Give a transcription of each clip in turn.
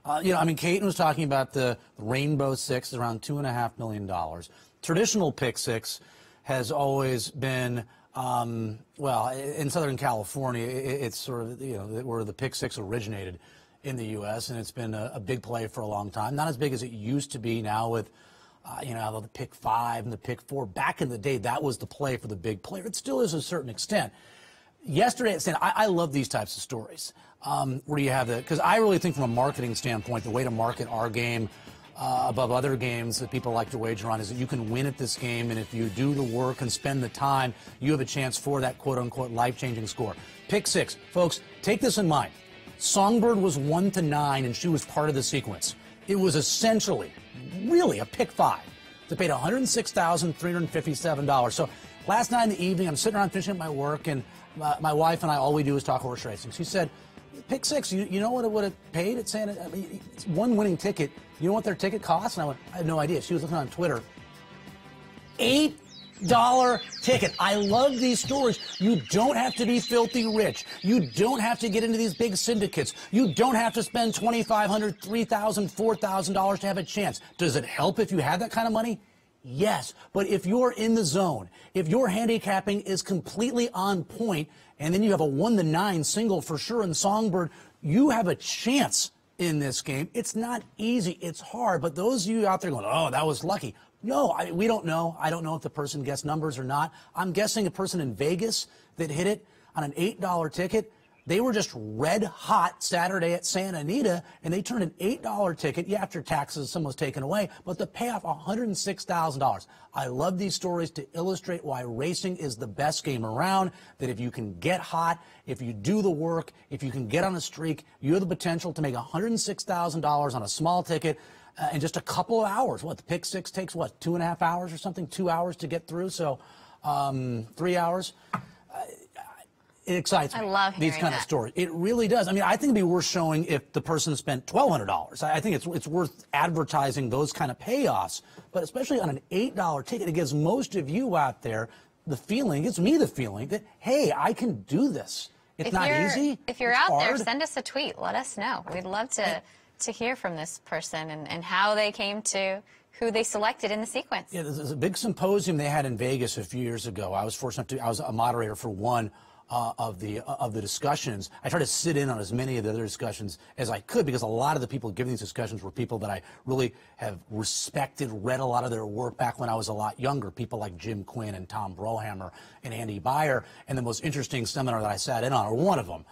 I mean, Caton was talking about the Rainbow Six, around $2.5 million. Traditional pick six has always been, well, in Southern California, it's sort of, where the pick six originated in the U.S., and it's been a big play for a long time. Not as big as it used to be now with, the pick five and the pick four. Back in the day, that was the play for the big player. It still is to a certain extent. Yesterday at Santa, I love these types of stories where you have because I really think from a marketing standpoint, the way to market our game above other games that people like to wager on is that you can win at this game, and if you do the work and spend the time, you have a chance for that quote-unquote life-changing score. Pick six. Folks, take this in mind. Songbird was 1 to 9, and she was part of the sequence. It was essentially, really, a pick five. They paid $106,357. So last night in the evening, I'm sitting around finishing up my work, and my wife and I, all we do is talk horse racing. She said, pick six, you know what it would have paid at Santa? I mean, it's one winning ticket. You know what their ticket costs? And I went, I have no idea. She was looking on Twitter. $8 ticket. I love these stories. You don't have to be filthy rich. You don't have to get into these big syndicates. You don't have to spend $2,500, $3,000, $4,000 to have a chance. Does it help if you have that kind of money? Yes, but if you're in the zone, if your handicapping is completely on point, and then you have a 1 to 9 single for sure in Songbird, you have a chance in this game. It's not easy. It's hard. But those of you out there going, oh, that was lucky. No, we don't know. I don't know if the person guessed numbers or not. I'm guessing a person in Vegas that hit it on an $8 ticket, they were just red hot Saturday at Santa Anita, and they turned an $8 ticket, after taxes, some was taken away, but the payoff, $106,000. I love these stories to illustrate why racing is the best game around, that if you can get hot, if you do the work, if you can get on a streak, you have the potential to make $106,000 on a small ticket in just a couple of hours. What, the pick six takes, 2.5 hours or something, 2 hours to get through, so 3 hours. It excites me. I love hearing these kind of stories. It really does. I mean, I think it'd be worth showing if the person spent $1,200. I think it's worth advertising those kind of payoffs. But especially on an $8 ticket, it gives most of you out there the feeling, gives me the feeling that, hey, I can do this. It's not easy. If you're out there, send us a tweet. Let us know. We'd love to hear from this person and how they came to who they selected in the sequence. Yeah, there's a big symposium they had in Vegas a few years ago. I was fortunate I was a moderator for one of the discussions. I tried to sit in on as many of the other discussions as I could, because a lot of the people giving these discussions were people that I really have respected, read a lot of their work back when I was a lot younger, people like Jim Quinn and Tom Brohammer and Andy Beyer. And the most interesting seminar that I sat in on, or one of them,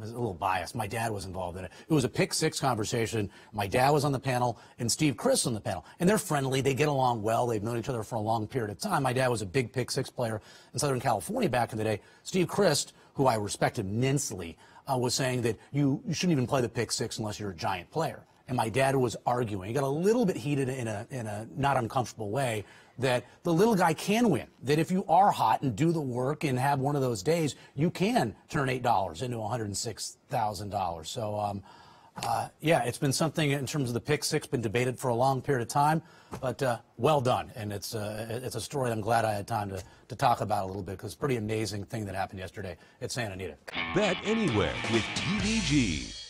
is a little biased. My dad was involved in it. It was a pick six conversation. My dad was on the panel and Steve Chris on the panel. And they're friendly. They get along well. They've known each other for a long period of time. My dad was a big pick six player in Southern California back in the day. Steve Chris, who I respect immensely, was saying that you shouldn't even play the pick six unless you're a giant player. And my dad was arguing. He got a little bit heated in a not uncomfortable way, that the little guy can win, that if you are hot and do the work and have one of those days, you can turn $8 into $106,000. So, yeah, it's been something in terms of the pick six, been debated for a long period of time, but well done. And it's a story I'm glad I had time to talk about a little bit, because it's a pretty amazing thing that happened yesterday at Santa Anita. Bet anywhere with TVG.